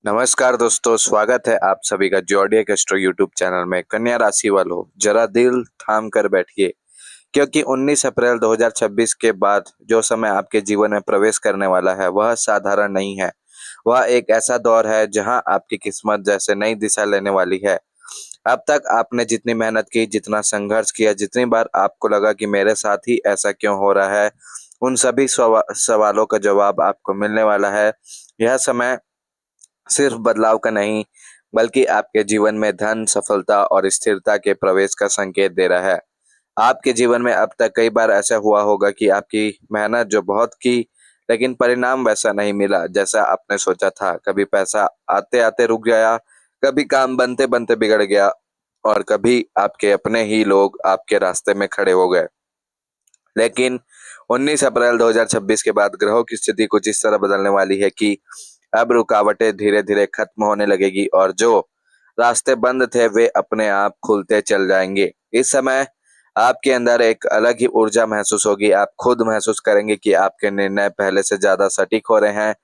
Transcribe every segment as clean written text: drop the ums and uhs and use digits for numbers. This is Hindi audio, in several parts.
नमस्कार दोस्तों, स्वागत है आप सभी का जोडियक एस्ट्रो यूट्यूब चैनल में। कन्या राशि वालों, जरा दिल थाम कर बैठिए, क्योंकि 19 अप्रैल 2026 के बाद जो समय आपके जीवन में प्रवेश करने वाला है वह साधारण नहीं है। वह एक ऐसा दौर है जहां आपकी किस्मत जैसे नई दिशा लेने वाली है। अब तक आपने जितनी मेहनत की, जितना संघर्ष किया, जितनी बार आपको लगा कि मेरे साथ ही ऐसा क्यों हो रहा है, उन सभी सवालों का जवाब आपको मिलने वाला है। यह समय सिर्फ बदलाव का नहीं, बल्कि आपके जीवन में धन, सफलता और स्थिरता के प्रवेश का संकेत दे रहा है। आपके जीवन में अब तक कई बार ऐसा हुआ होगा कि आपकी मेहनत जो बहुत की, लेकिन परिणाम वैसा नहीं मिला जैसा आपने सोचा था। कभी पैसा आते-आते रुक गया, कभी काम बनते-बनते बिगड़ गया और कभी आपके अपने ही लोग आपके रास्ते में खड़े हो गए। लेकिन 19 अप्रैल 2026 के बाद ग्रहों की स्थिति कुछ इस तरह बदलने वाली है कि अब रुकावटें धीरे-धीरे खत्म होने लगेगी और जो रास्ते बंद थे वे अपने आप खुलते चल जाएंगे। इस समय आपके अंदर एक अलग ही ऊर्जा महसूस होगी। आप खुद महसूस करेंगे कि आपके निर्णय पहले से ज्यादा सटीक हो रहे हैं।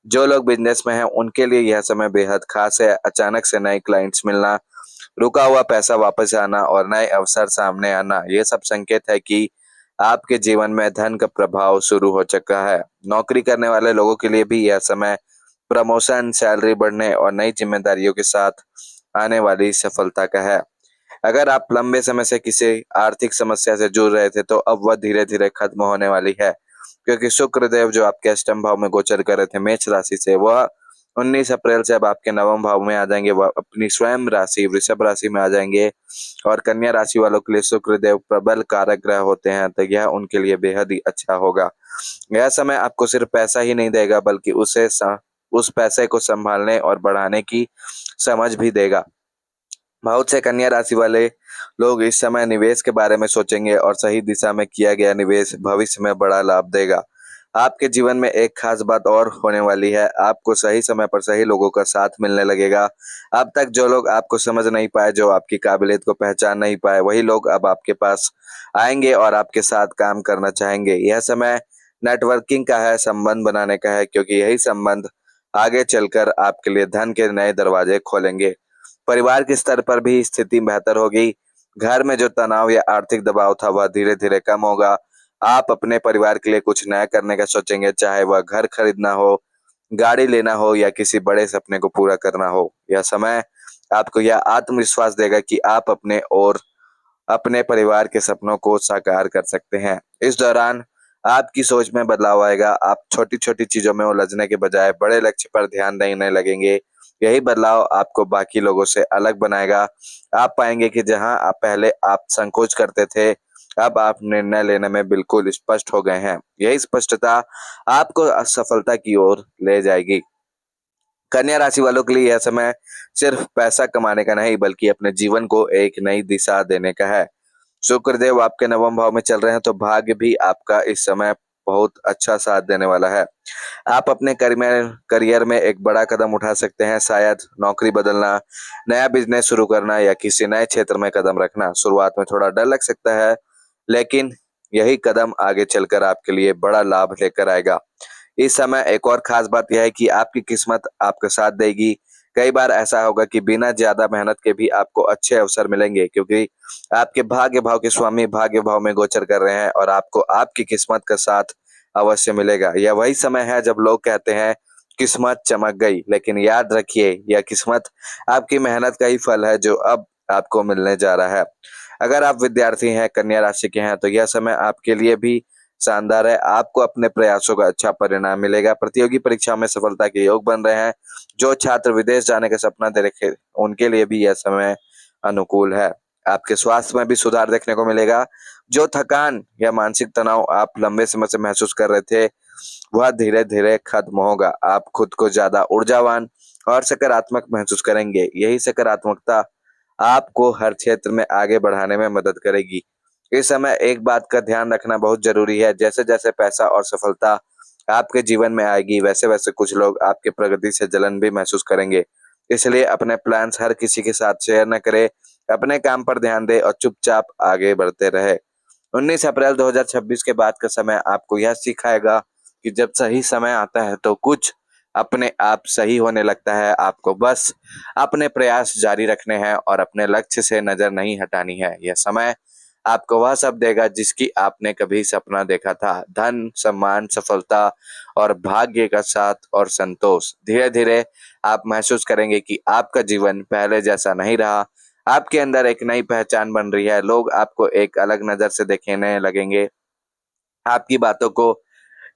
जो लोग बिजनेस में हैं उनके लिए यह समय बेहद खास है। अचानक से नए क्लाइंट्स मिलना, रुका हुआ पैसा वापस आना और नए अवसर सामने आना, ये सब संकेत है कि आपके जीवन में धन का प्रभाव शुरू हो चुका है। नौकरी करने वाले लोगों के लिए भी यह समय प्रमोशन, सैलरी बढ़ने और नई जिम्मेदारियों के साथ आने वाली सफलता का है। अगर आप लंबे समय से किसी आर्थिक समस्या से जूझ रहे थे, तो अब वह धीरे-धीरे खत्म होने वाली है, क्योंकि शुक्र देव जो आपके अष्टम भाव में गोचर कर रहे थे मेष राशि से, वह 19 अप्रैल से अब आपके नवम भाव में आ जाएंगे। वह अपनी स्वयं राशि वृषभ राशि में आ जाएंगे और कन्या राशि वालों के लिए शुक्र देव प्रबल कारक ग्रह होते हैं, तो यह उनके लिए बेहद ही अच्छा होगा। यह समय आपको सिर्फ पैसा ही नहीं देगा, बल्कि उस पैसे को संभालने और बढ़ाने की समझ भी देगा। बहुत से कन्या राशि वाले लोग इस समय निवेश के बारे में सोचेंगे और सही दिशा में किया गया निवेश भविष्य में बड़ा लाभ देगा। आपके जीवन में एक खास बात और होने वाली है, आपको सही समय पर सही लोगों का साथ मिलने लगेगा। अब तक जो लोग आपको समझ नहीं पाए, जो आपकी काबिलियत को पहचान नहीं पाए, वही लोग अब आपके पास आएंगे और आपके साथ काम करना चाहेंगे। यह समय नेटवर्किंग का है, संबंध बनाने का है, क्योंकि यही संबंध आगे चलकर आपके लिए धन के नए दरवाजे खोलेंगे। परिवार के स्तर पर भी स्थिति बेहतर होगी। घर में जो तनाव या आर्थिक दबाव था वह धीरे-धीरे कम होगा। आप अपने परिवार के लिए कुछ नया करने का सोचेंगे, चाहे वह घर खरीदना हो, गाड़ी लेना हो या किसी बड़े सपने को पूरा करना हो। यह समय आपको यह आत्मविश्वास देगा कि आप अपने और अपने परिवार के सपनों को साकार कर सकते हैं। इस दौरान आपकी सोच में बदलाव आएगा। आप छोटी-छोटी चीजों में उलझने के बजाय बड़े लक्ष्य पर ध्यान देने लगेंगे। यही बदलाव आपको बाकी लोगों से अलग बनाएगा। आप पाएंगे कि जहां आप पहले आप संकोच करते थे, अब आप निर्णय लेने में बिल्कुल स्पष्ट हो गए हैं। यही स्पष्टता आपको असफलता की ओर ले जाएगी। कन्या राशि वालों के लिए यह समय सिर्फ पैसा कमाने का नहीं, बल्कि अपने जीवन को एक नई दिशा देने का है। शुक्रदेव आपके नवम भाव में चल रहे हैं, तो भाग्य भी आपका इस समय बहुत अच्छा साथ देने वाला है। आप अपने करियर करियर में एक बड़ा कदम उठा सकते हैं, शायद नौकरी बदलना, नया बिजनेस शुरू करना या किसी नए क्षेत्र में कदम रखना। शुरुआत में थोड़ा डर लग सकता है, लेकिन यही कदम आगे चलकर आपके लिए बड़ा लाभ लेकर आएगा। इस समय एक और खास बात यह है कि आपकी किस्मत आपका साथ देगी। कई बार ऐसा होगा कि बिना ज्यादा मेहनत के भी आपको अच्छे अवसर मिलेंगे, क्योंकि आपके भाग्य भाव के स्वामी भाग्य भाव में गोचर कर रहे हैं और आपको आपकी किस्मत का साथ अवश्य मिलेगा। यह वही समय है जब लोग कहते हैं किस्मत चमक गई, लेकिन याद रखिए यह किस्मत आपकी मेहनत का ही फल है जो अब आपको मिलने जा रहा है। अगर आप विद्यार्थी हैं, कन्या राशि के हैं, तो यह समय आपके लिए भी शानदार है। आपको अपने प्रयासों का अच्छा परिणाम मिलेगा। प्रतियोगी परीक्षाओं में सफलता के योग बन रहे हैं। जो छात्र विदेश जाने का सपना देखे, उनके लिए भी यह समय अनुकूल है। आपके स्वास्थ्य में भी सुधार देखने को मिलेगा। जो थकान या मानसिक तनाव आप लंबे समय से महसूस कर रहे थे, वह धीरे-धीरे खत्म होगा। आप खुद को ज्यादा ऊर्जावान और सकारात्मक महसूस करेंगे। यही सकारात्मकता आपको हर क्षेत्र में आगे बढ़ाने में मदद करेगी। इस समय एक बात का ध्यान रखना बहुत जरूरी है, जैसे-जैसे पैसा और सफलता आपके जीवन में आएगी, वैसे-वैसे कुछ लोग आपकी प्रगति से जलन भी महसूस करेंगे। इसलिए अपने प्लान्स हर किसी के साथ शेयर न करें, अपने काम पर ध्यान दें और चुपचाप आगे बढ़ते रहे। 19 अप्रैल 2026 के बाद का समय आपको यह सिखाएगा कि जब सही समय आता है तो कुछ अपने आप सही होने लगता है। आपको बस अपने प्रयास जारी रखने हैं और अपने लक्ष्य से नजर नहीं हटानी है। यह समय आपको वह सब देगा जिसकी आपने कभी सपना देखा था। धन, सम्मान, सफलता और भाग्य का साथ और संतोष। धीरे धीरे आप महसूस करेंगे कि आपका जीवन पहले जैसा नहीं रहा। आपके अंदर एक नई पहचान बन रही है। लोग आपको एक अलग नजर से देखने लगेंगे। आपकी बातों को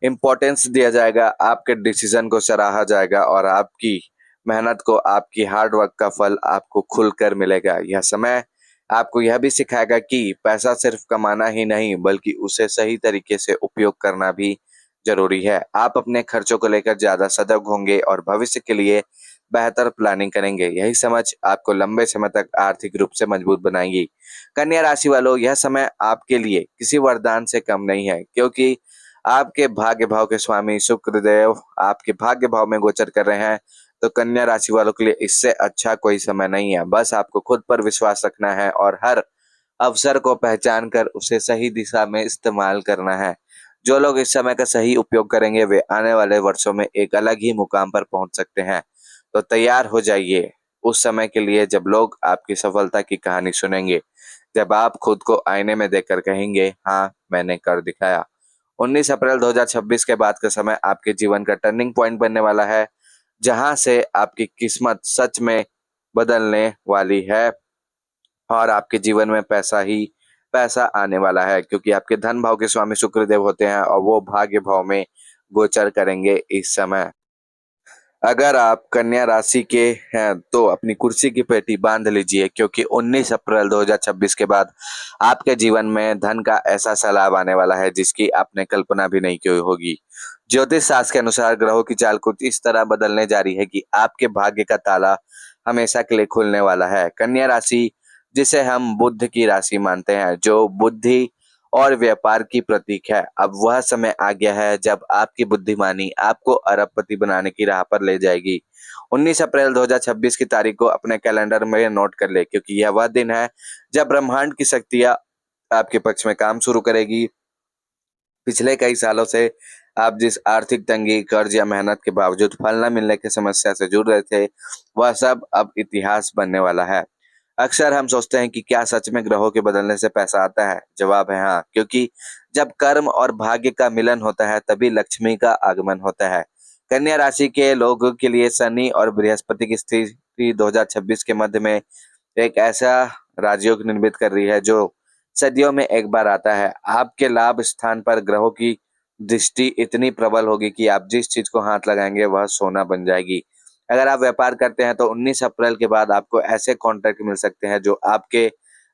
इम्पोर्टेंस दिया जाएगा, आपके डिसीजन को सराहा जाएगा और आपकी मेहनत को, आपकी हार्ड वर्क का फल आपको खुलकर मिलेगा। यह समय आपको यह भी सिखाएगा कि पैसा सिर्फ कमाना ही नहीं बल्कि उसे सही तरीके से उपयोग करना भी जरूरी है। आप अपने खर्चों को लेकर ज्यादा सतर्क होंगे और भविष्य के लिए बेहतर प्लानिंग करेंगे। यही समझ आपको लंबे समय तक आर्थिक रूप से मजबूत बनाएगी। कन्या राशि वालों, यह समय आपके लिए किसी वरदान से कम नहीं है, क्योंकि आपके भाग्य भाव के स्वामी शुक्रदेव आपके भाग्य भाव में गोचर कर रहे हैं। तो कन्या राशि वालों के लिए इससे अच्छा कोई समय नहीं है। बस आपको खुद पर विश्वास रखना है और हर अवसर को पहचान कर उसे सही दिशा में इस्तेमाल करना है। जो लोग इस समय का सही उपयोग करेंगे वे आने वाले वर्षों में एक अलग ही मुकाम पर पहुंच सकते हैं। तो तैयार हो जाइए उस समय के लिए जब लोग आपकी सफलता की कहानी सुनेंगे, जब आप खुद को आईने में देखकर कहेंगे, हाँ मैंने कर दिखाया। 19 अप्रैल 2026 के बाद का समय आपके जीवन का टर्निंग पॉइंट बनने वाला है, जहां से आपकी किस्मत सच में बदलने वाली है और आपके जीवन में पैसा ही पैसा आने वाला है, क्योंकि आपके धन भाव के स्वामी शुक्रदेव होते हैं और वो भाग्य भाव में गोचर करेंगे इस समय। अगर आप कन्या राशि के हैं तो अपनी कुर्सी की पेटी बांध लीजिए, क्योंकि 19 अप्रैल 2026 के बाद आपके जीवन में धन का ऐसा सैलाब आने वाला है जिसकी आपने कल्पना भी नहीं की होगी। ज्योतिष शास्त्र के अनुसार ग्रहों की चाल कुछ इस तरह बदलने जा रही है कि आपके भाग्य का ताला हमेशा के लिए खुलने वाला है। कन्या राशि, जिसे हम बुध की राशि मानते हैं, जो बुद्धि और व्यापार की प्रतीक है, अब वह समय आ गया है जब आपकी बुद्धिमानी आपको अरबपति बनाने की राह पर ले जाएगी। 19 अप्रैल 2026 की तारीख को अपने कैलेंडर में नोट कर ले, क्योंकि यह वह दिन है जब ब्रह्मांड की शक्तियां आपके पक्ष में काम शुरू करेगी। पिछले कई सालों से आप जिस आर्थिक तंगी, कर्ज या मेहनत के बावजूद फल न मिलने की समस्या से जूझ रहे थे, वह सब अब इतिहास बनने वाला है। अक्सर हम सोचते हैं कि क्या सच में ग्रहों के बदलने से पैसा आता है? जवाब है हाँ, क्योंकि जब कर्म और भाग्य का मिलन होता है तभी लक्ष्मी का आगमन होता है। कन्या राशि के लोगों के लिए शनि और बृहस्पति की स्थिति 2026 के मध्य में एक ऐसा राजयोग निर्मित कर रही है जो सदियों में एक बार आता है। आपके लाभ स्थान पर ग्रहों की दृष्टि इतनी प्रबल होगी कि आप जिस चीज को हाथ लगाएंगे वह सोना बन जाएगी। अगर आप व्यापार करते हैं तो 19 अप्रैल के बाद आपको ऐसे कॉन्ट्रैक्ट मिल सकते हैं जो आपके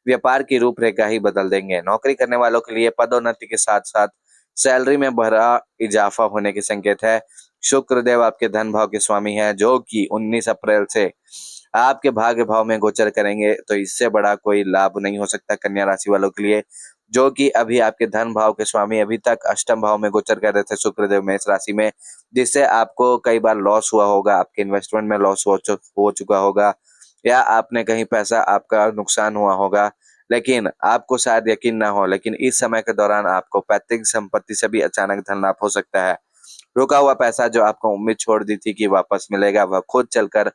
व्यापार की रूपरेखा ही बदल देंगे। नौकरी करने वालों के लिए पदोन्नति के साथ साथ सैलरी में बड़ा इजाफा होने के संकेत है। शुक्रदेव आपके धन भाव के स्वामी हैं, जो कि 19 अप्रैल से आपके भाग्य भाव में गोचर करेंगे। तो इससे बड़ा कोई लाभ नहीं हो सकता कन्या राशि वालों के लिए, जो कि अभी आपके धन भाव के स्वामी अभी तक अष्टम भाव में गोचर कर रहे थे शुक्रदेव में इस राशि में, जिससे आपको कई बार लॉस हुआ होगा, आपके इन्वेस्टमेंट में लॉस हो चुका होगा या आपने कहीं पैसा आपका नुकसान हुआ होगा। लेकिन आपको शायद यकीन ना हो, लेकिन इस समय के दौरान आपको पैतृक संपत्ति से भी अचानक धन लाभ हो सकता है। रुका हुआ पैसा जो आपको उम्मीद छोड़ दी थी कि वापस मिलेगा, वह खुद चलकर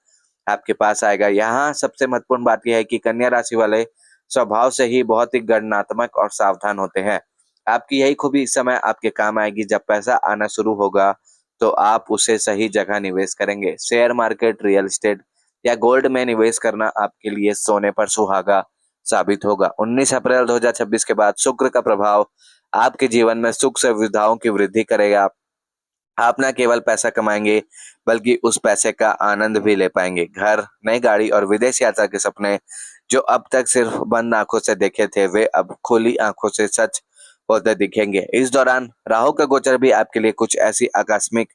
आपके पास आएगा। यहाँ सबसे महत्वपूर्ण बात यह है कि कन्या राशि वाले स्वभाव से ही बहुत ही गणनात्मक और सावधान होते हैं। आपकी यही खूबी इस समय आपके काम आएगी। जब पैसा आना शुरू होगा तो आप उसे सही जगह निवेश करेंगे। शेयर मार्केट, रियल एस्टेट या गोल्ड में निवेश करना आपके लिए सोने पर सुहागा साबित होगा। 19 अप्रैल 2026 के बाद शुक्र का प्रभाव आपके जीवन में सुख सुविधाओं की वृद्धि करेगा। आप न केवल पैसा कमाएंगे बल्कि उस पैसे का आनंद भी ले पाएंगे। घर, नई गाड़ी और विदेश यात्रा के सपने जो अब तक सिर्फ बंद आंखों से देखे थे, वे अब खुली आंखों से सच होते दिखेंगे। इस दौरान राहु का गोचर भी आपके लिए कुछ ऐसी आकस्मिक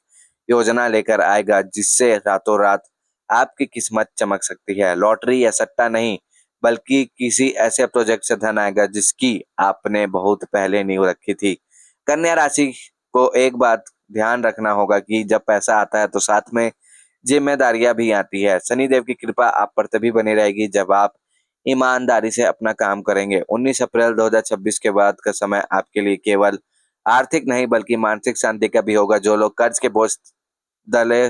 योजना लेकर आएगा जिससे रातों रात आपकी किस्मत चमक सकती है। लॉटरी या सट्टा नहीं, बल्कि किसी ऐसे प्रोजेक्ट से धन आएगा जिसकी आपने बहुत पहले नींव रखी थी। कन्या राशि को एक बात ध्यान रखना होगा कि जब पैसा आता है तो साथ में जिम्मेदारियां भी आती है। शनिदेव की कृपा आप पर तभी बनी रहेगी जब आप ईमानदारी से अपना काम करेंगे। 19 अप्रैल 2026 के बाद का समय आपके लिए केवल आर्थिक नहीं बल्कि मानसिक शांति का भी होगा। जो लोग कर्ज के बोझ तले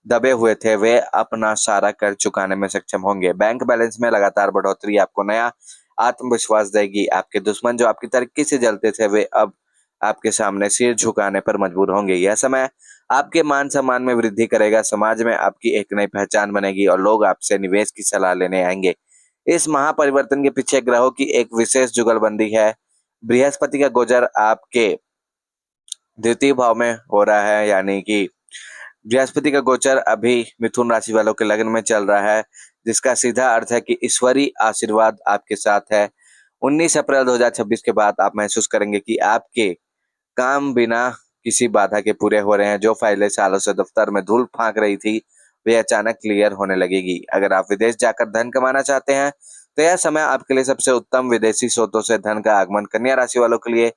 दबे हुए थे वे अपना सारा कर्ज चुकाने में सक्षम होंगे। बैंक बैलेंस में लगातार बढ़ोतरी आपको नया आत्मविश्वास देगी। आपके दुश्मन जो आपकी तरक्की से जलते थे वे अब आपके सामने सिर झुकाने पर मजबूर होंगे। यह समय आपके मान सम्मान में वृद्धि करेगा, समाज में आपकी एक नई पहचान बनेगी और लोग आपसे निवेश की सलाह लेने आएंगे। इस महापरिवर्तन के पीछे ग्रहों की एक विशेष जुगलबंदी है। बृहस्पति का गोचर आपके द्वितीय भाव में हो रहा है, यानी कि बृहस्पति का गोचर अभी मिथुन राशि वालों के लग्न में चल रहा है, जिसका सीधा अर्थ है कि ईश्वरीय आशीर्वाद आपके साथ है। 19 अप्रैल 2026 के बाद आप महसूस करेंगे कि आपके काम बिना किसी बाधा के पूरे हो रहे हैं। जो फाइलें सालों से दफ्तर में धूल फांक रही थी, वे अचानक क्लियर होने लगेगी। अगर आप विदेश जाकर धन कमाना चाहते हैं, तो यह समय आपके लिए सबसे उत्तम। विदेशी स्रोतों से धन का आगमन कन्या राशि वालों के लिए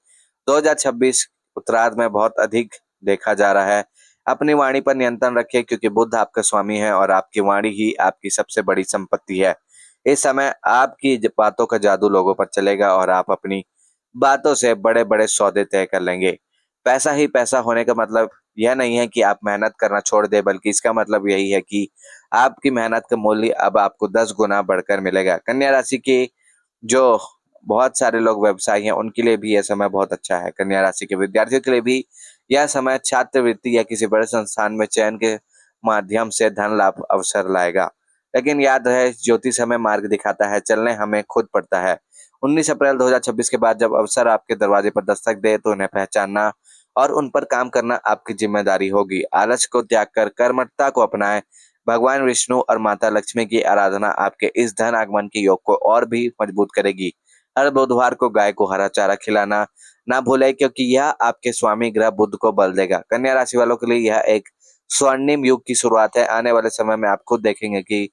2026 उत्तरार्ध में बहुत अधिक देखा जा रहा है। अपनी वाणी पर नियंत्रण रखें, क्योंकि बुध आपका स्वामी है और आपकी वाणी ही आपकी सबसे बड़ी संपत्ति है। इस समय आपकी बातों का जादू लोगों पर चलेगा और आप अपनी बातों से बड़े बड़े सौदे तय कर लेंगे। पैसा ही पैसा होने का मतलब यह नहीं है कि आप मेहनत करना छोड़ दें, बल्कि इसका मतलब यही है कि आपकी मेहनत का मूल्य अब आपको 10 गुना बढ़कर मिलेगा। कन्या राशि के जो बहुत सारे लोग व्यवसायी हैं, उनके लिए भी यह समय बहुत अच्छा है। कन्या राशि के विद्यार्थियों के लिए भी यह समय छात्रवृत्ति या किसी बड़े संस्थान में चयन के माध्यम से धन लाभ अवसर लाएगा। लेकिन याद रहे, ज्योतिष हमें मार्ग दिखाता है, चलने हमें खुद पड़ता है। 19 अप्रैल 2026 के बाद जब अवसर आपके दरवाजे पर दस्तक दे, तो उन्हें पहचानना और उन पर काम करना आपकी जिम्मेदारी होगी। आलस को त्याग कर कर्मठता को अपनाएं। भगवान विष्णु और माता लक्ष्मी की आराधना आपके इस धन आगमन के योग को और भी मजबूत करेगी। हर बुधवार को गाय को हरा चारा खिलाना ना भूलें, क्योंकि यह आपके स्वामी ग्रह बुध को बल देगा। कन्या राशि वालों के लिए यह एक स्वर्णिम युग की शुरुआत है। आने वाले समय में आप खुद देखेंगे कि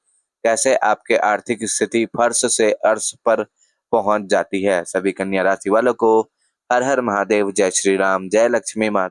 कैसे आपके आर्थिक स्थिति फर्श से अर्श पर पहुंच जाती है। सभी कन्या राशि वालों को हर हर महादेव, जय श्री राम, जय लक्ष्मी माता।